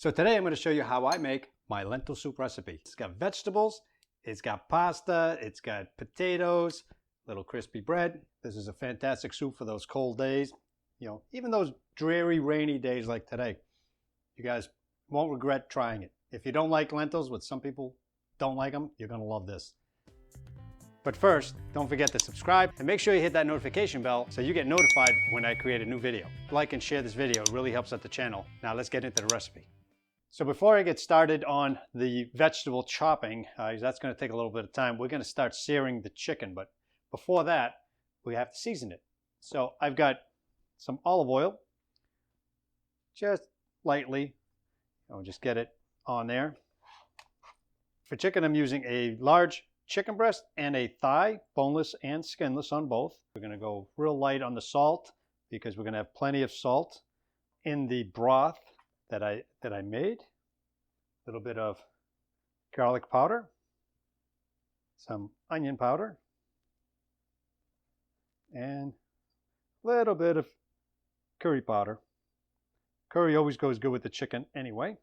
So today I'm going to show you how I make my lentil soup recipe. It's got vegetables, it's got pasta, it's got potatoes, little crispy bread. This is a fantastic soup for those cold days. You know, even those dreary, rainy days like today. You guys won't regret trying it. If you don't like lentils, which some people don't like them, you're going to love this. But first, don't forget to subscribe and make sure you hit that notification bell so you get notified when I create a new video. Like and share this video, it really helps out the channel. Now let's get into the recipe. So before I get started on the vegetable chopping, that's going to take a little bit of time, we're going to start searing the chicken. But before that, we have to season it. So I've got some olive oil, just lightly. I'll just get it on there. For chicken, I'm using a large chicken breast and a thigh, boneless and skinless on both. We're going to go real light on the salt because we're going to have plenty of salt in the broth that I made. A little bit of garlic powder, some onion powder, and a little bit of curry powder. Curry always goes good with the chicken anyway.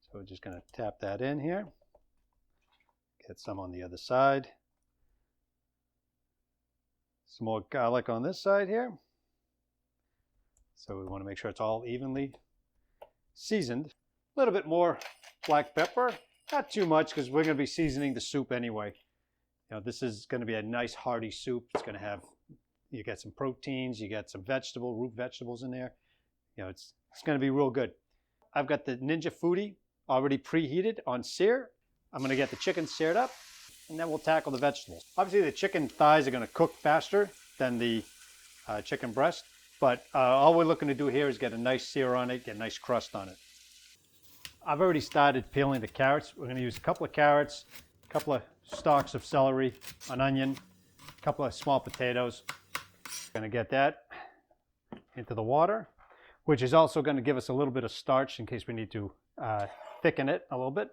So we're just going to tap that in here. Get some on the other side. Some more garlic on this side here. So we want to make sure it's all evenly seasoned. A little bit more black pepper. Not too much because we're going to be seasoning the soup anyway. You know, this is going to be a nice hearty soup. It's going to have, you get some proteins, you get some root vegetables in there. You know, it's going to be real good. I've got the NINJA FOODI already preheated on sear. I'm going to get the chicken seared up, and then we'll tackle the vegetables. Obviously, the chicken thighs are going to cook faster than the chicken breast, but all we're looking to do here is get a nice sear on it, get a nice crust on it. I've already started peeling the carrots. We're going to use a couple of carrots, a couple of stalks of celery, an onion, a couple of small potatoes. Going to get that into the water, which is also going to give us a little bit of starch in case we need to thicken it a little bit.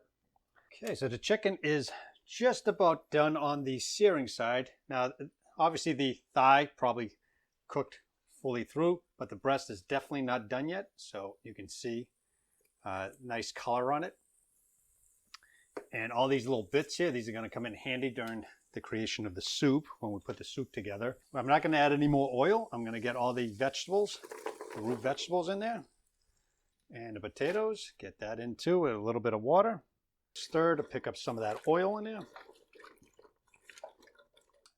Okay, so the chicken is just about done on the searing side. Now, obviously the thigh probably cooked fully through, but the breast is definitely not done yet. So you can see nice color on it. And all these little bits here, these are going to come in handy during the creation of the soup when we put the soup together. I'm not going to add any more oil. I'm going to get all the vegetables, the root vegetables in there, and the potatoes. Get that in too with a little bit of water. Stir to pick up some of that oil in there.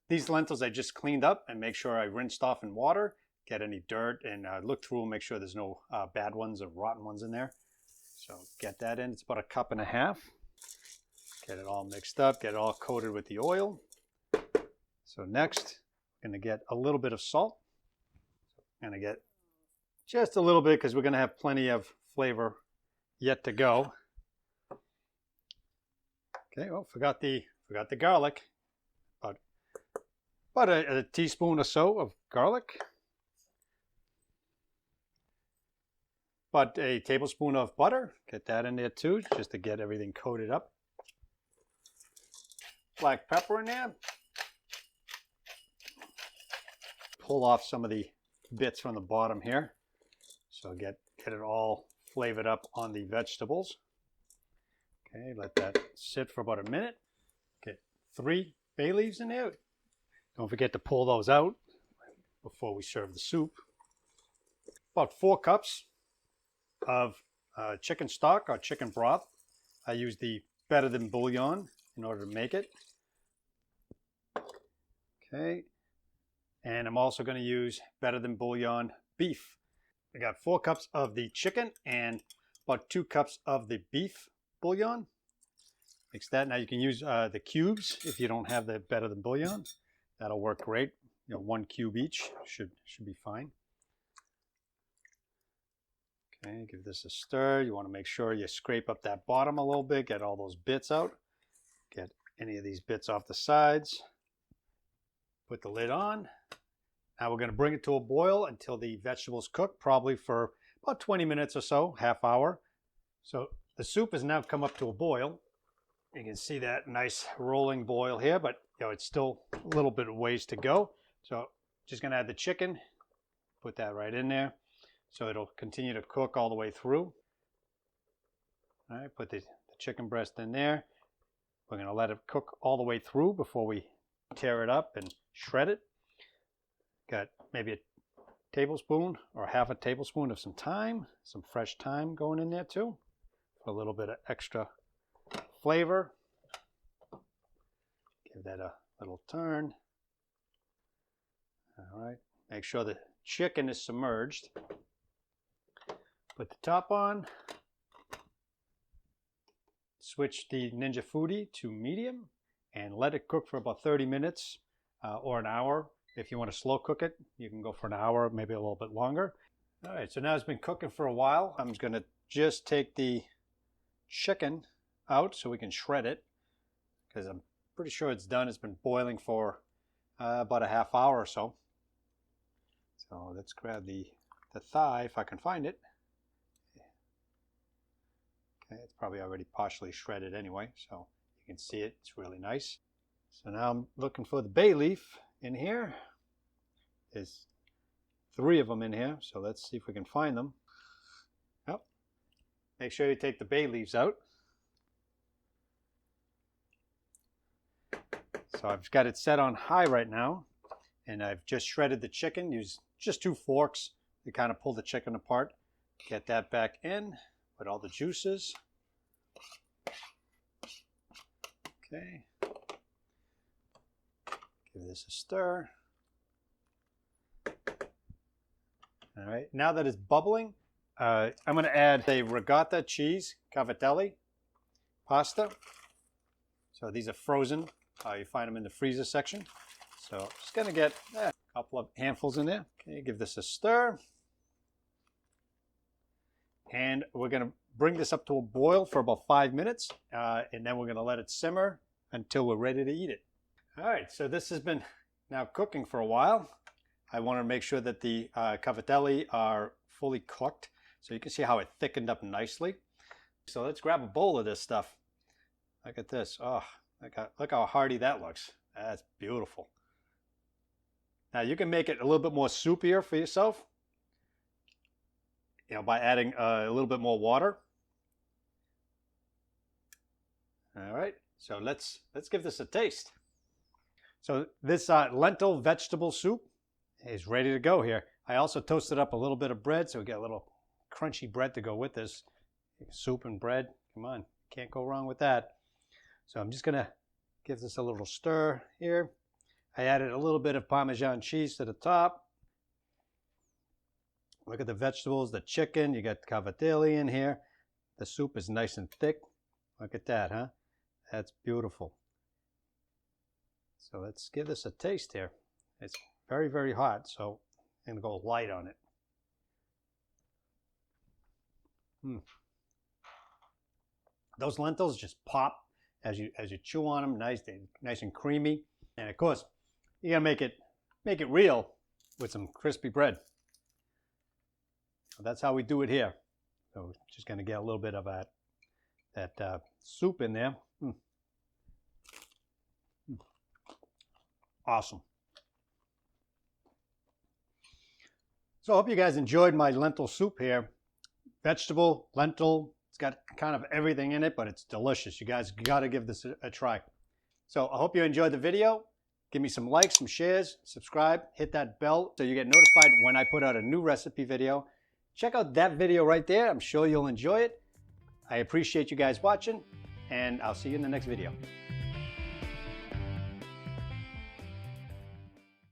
These lentils I just cleaned up and make sure I rinsed off in water, get any dirt, and look through and make sure there's no bad ones or rotten ones in there. So get that in. It's about 1.5 cups. Get it all mixed up, get it all coated with the oil. So next, I'm going to get a little bit of salt. I'm going to get just a little bit because we're going to have plenty of flavor yet to go. Okay, well, forgot the garlic. About a teaspoon or so of garlic. About a tablespoon of butter. Get that in there too, just to get everything coated up. Black pepper in there. Pull off some of the bits from the bottom here. So get it all flavored up on the vegetables. Okay, let that sit for about a minute. Get 3 bay leaves in there. Don't forget to pull those out before we serve the soup. About 4 cups of chicken stock or chicken broth. I use the better than bouillon in order to make it. Okay, and I'm also going to use better than bouillon beef. I got 4 cups of the chicken and about 2 cups of the beef bouillon. Mix that. Now you can use the cubes if you don't have the better than bouillon. That'll work great. You know, 1 cube each should be fine. Okay, give this a stir. You want to make sure you scrape up that bottom a little bit, get all those bits out. Get any of these bits off the sides. Put the lid on. Now we're going to bring it to a boil until the vegetables cook, probably for about 20 minutes or so, half hour. So the soup has now come up to a boil. You can see that nice rolling boil here, but you know, it's still a little bit of ways to go. So just going to add the chicken, put that right in there. So it'll continue to cook all the way through. All right, put the chicken breast in there. We're going to let it cook all the way through before we tear it up and shred it. Got maybe a tablespoon or half a tablespoon of some thyme, some fresh thyme going in there too, for a little bit of extra flavor. Give that a little turn. All right, make sure the chicken is submerged. Put the top on. Switch the Ninja Foodi to medium and let it cook for about 30 minutes or an hour. If you want to slow cook it, you can go for an hour, maybe a little bit longer. All right, so now it's been cooking for a while. I'm going to just take the chicken out so we can shred it, because I'm pretty sure it's done. It's been boiling for about a half hour or so. So let's grab the thigh if I can find it. Okay, it's probably already partially shredded anyway, so you can see it. It's really nice. So now I'm looking for the bay leaf in here. There's 3 of them in here, so let's see if we can find them. Yep. Make sure you take the bay leaves out. So I've got it set on high right now, and I've just shredded the chicken. Use just 2 forks to kind of pull the chicken apart. Get that back in with all the juices. Okay. Give this a stir. All right, now that it's bubbling, I'm going to add a ricotta cheese cavatelli pasta. So these are frozen. You find them in the freezer section. So just going to get a couple of handfuls in there. Okay, give this a stir. And we're going to bring this up to a boil for about 5 minutes. And then we're going to let it simmer until we're ready to eat it. All right, so this has been now cooking for a while. I want to make sure that the cavatelli are fully cooked. So you can see how it thickened up nicely. So let's grab a bowl of this stuff. Look at this. Oh, look how hearty that looks. That's beautiful. Now you can make it a little bit more soupier for yourself, you know, by adding a little bit more water. All right, so let's give this a taste. So this lentil vegetable soup is ready to go here. I also toasted up a little bit of bread, so we get a little crunchy bread to go with this. Soup and bread, come on, can't go wrong with that. So I'm just gonna give this a little stir here. I added a little bit of Parmesan cheese to the top. Look at the vegetables, the chicken, you got cavatelli in here. The soup is nice and thick. Look at that, huh? That's beautiful. So let's give this a taste here. It's very, very hot, so I'm gonna go light on it. Those lentils just pop as you chew on them, nice and creamy. And of course, you gotta make it real with some crispy bread. So that's how we do it here. So just gonna get a little bit of that soup in there. Awesome. So I hope you guys enjoyed my lentil soup here. Vegetable, lentil, it's got kind of everything in it, but it's delicious. You guys got to give this a try. So I hope you enjoyed the video. Give me some likes, some shares, subscribe, hit that bell so you get notified when I put out a new recipe video. Check out that video right there. I'm sure you'll enjoy it. I appreciate you guys watching, and I'll see you in the next video.